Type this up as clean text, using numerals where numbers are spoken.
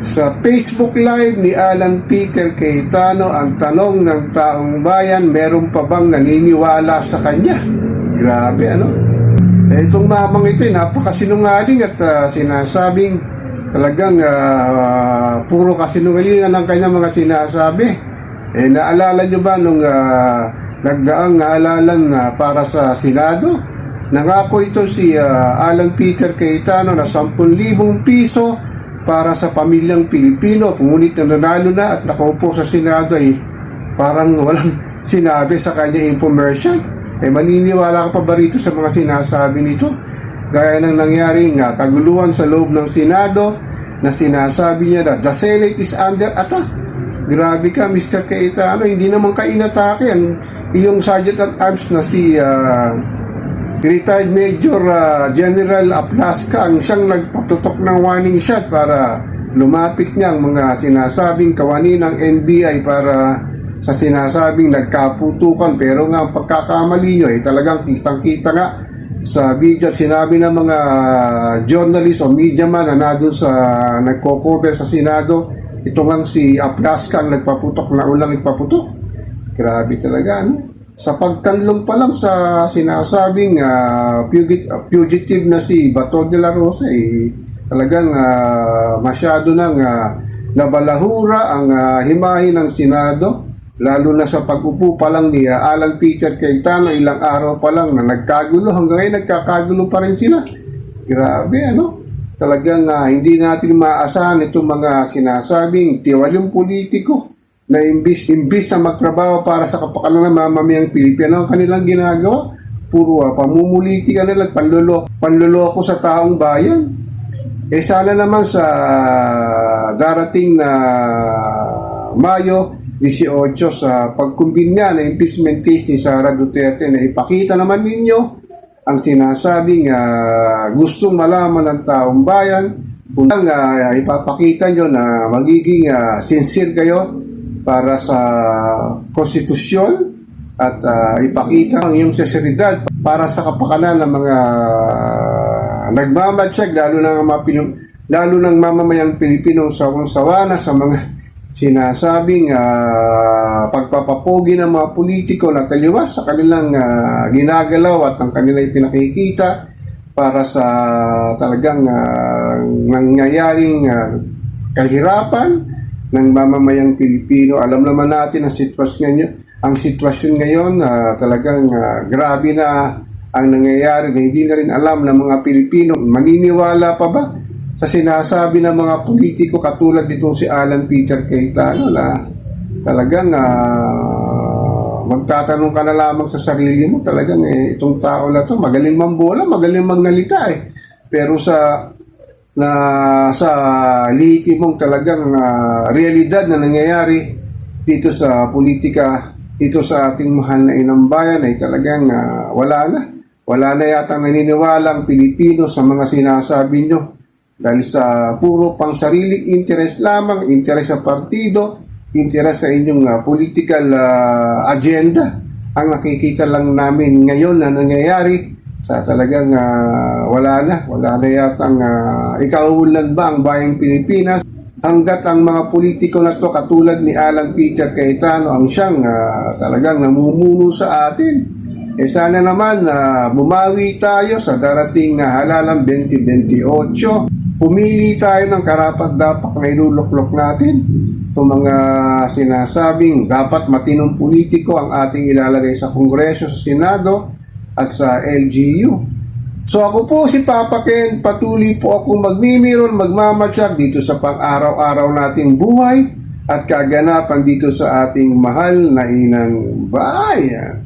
Sa Facebook Live ni Alan Peter Cayetano, ang tanong ng taong bayan, meron pa bang naniniwala sa kanya? Grabe, ano? Itong mamang ito, napakasinungaling at sinasabing talagang puro kasinungalingan ang kanyang mga sinasabi. Naalala nyo ba nung nagdaang haalalan para sa Senado? Nangako ito si Alan Peter Cayetano na 10,000 piso para sa pamilyang Pilipino. Ngunit nanalo na at nakaupo sa Senado ay parang walang sinabi sa kanya infomercial. Maniniwala ka pa ba rito sa mga sinasabi nito? Gaya ng nangyaring kaguluhan sa loob ng Senado na sinasabi niya na the Senate is under attack. Grabe ka, Mr. Cayetano, hindi naman ka inatake. Ang iyong Sergeant at Arms na si retired Major General Aplasca ang siyang nagpatutok ng warning shot para lumapit niya ang mga sinasabing kawani ng NBI para sa sinasabing nagkaputukan. Pero nga ang pagkakamali nyo ay talagang kitang-kita nga sa video at sinabi ng mga journalist o media man na nandun sa nagko-cover sa Senado, ito nga si Aplasca ang nagpaputok na ulang nagpaputok. Grabe talaga, ano? Sa pagtanlong pa lang sa sinasabing fugitive na si Bato de la Rosa, talagang masyado nang nabalahura ang himahin ng Senado, lalo na sa pag-upo pa lang ni Alan Peter Cayetano, ilang araw pa lang na nagkagulo. Hanggang ngayon nagkakagulo pa rin sila. Grabe, ano? Talagang hindi natin maaasahan itong mga sinasabing tiwaling politiko na imbis na magtrabaho para sa kapakanan ng mamamayang Pilipino, ang kanilang ginagawa, puro pamumuliti kanila at panloloko sa taong bayan. Sana naman sa darating na Mayo 18 sa pagkumbin nga na impeachment case ni Sara Duterte, na ipakita naman ninyo ang sinasabing gustong malaman ng taong bayan, kung ipapakita nyo na magiging sincere kayo para sa konstitusyon at ipakita ang iyong sinseridad para sa kapakanan ng mga nagmamatsyag, lalo ng mamamayang Pilipino sawang-sawa na sa mga sinasabing pagpapapogi ng mga politiko na taliwas sa kanilang ginagalaw at ang kanilang pinakikita para sa talagang nangyayaring kahirapan ng mamamayang Pilipino. Alam naman natin ang sitwasyon ngayon, talagang grabe na ang nangyayari na hindi na rin alam ng mga Pilipino. Maniniwala pa ba sa sinasabi ng mga politiko katulad nitong si Alan Peter Cayetano na talagang magtatanong ka na lamang sa sarili mo, talagang itong tao na to magaling mambola, magaling mangnalita pero sa lihitimong talagang realidad na nangyayari dito sa politika, dito sa ating mahal na inang bayan ay talagang wala na yata naniniwala ang Pilipino sa mga sinasabi nyo, dahil sa puro pang sariling interest lamang, interest sa partido, interest sa inyong political agenda ang nakikita lang namin ngayon na nangyayari. Sa talagang wala na yatang ikauunlad ba ang bayang Pilipinas hanggat ang mga politiko na to katulad ni Alan Peter Cayetano ang siyang talagang namumuno sa atin. Sana naman bumawi tayo sa darating na halalang 2028. Pumili tayo ng karapat-dapat na iluluklok natin. Itong mga sinasabing dapat matinong politiko ang ating ilalagay sa Kongreso, sa Senado at sa LGU. So ako po si Papa Ken, patuloy po akong magmimiron, magmamatsyag dito sa pang-araw-araw nating buhay at kaganapan dito sa ating mahal na inang bayan.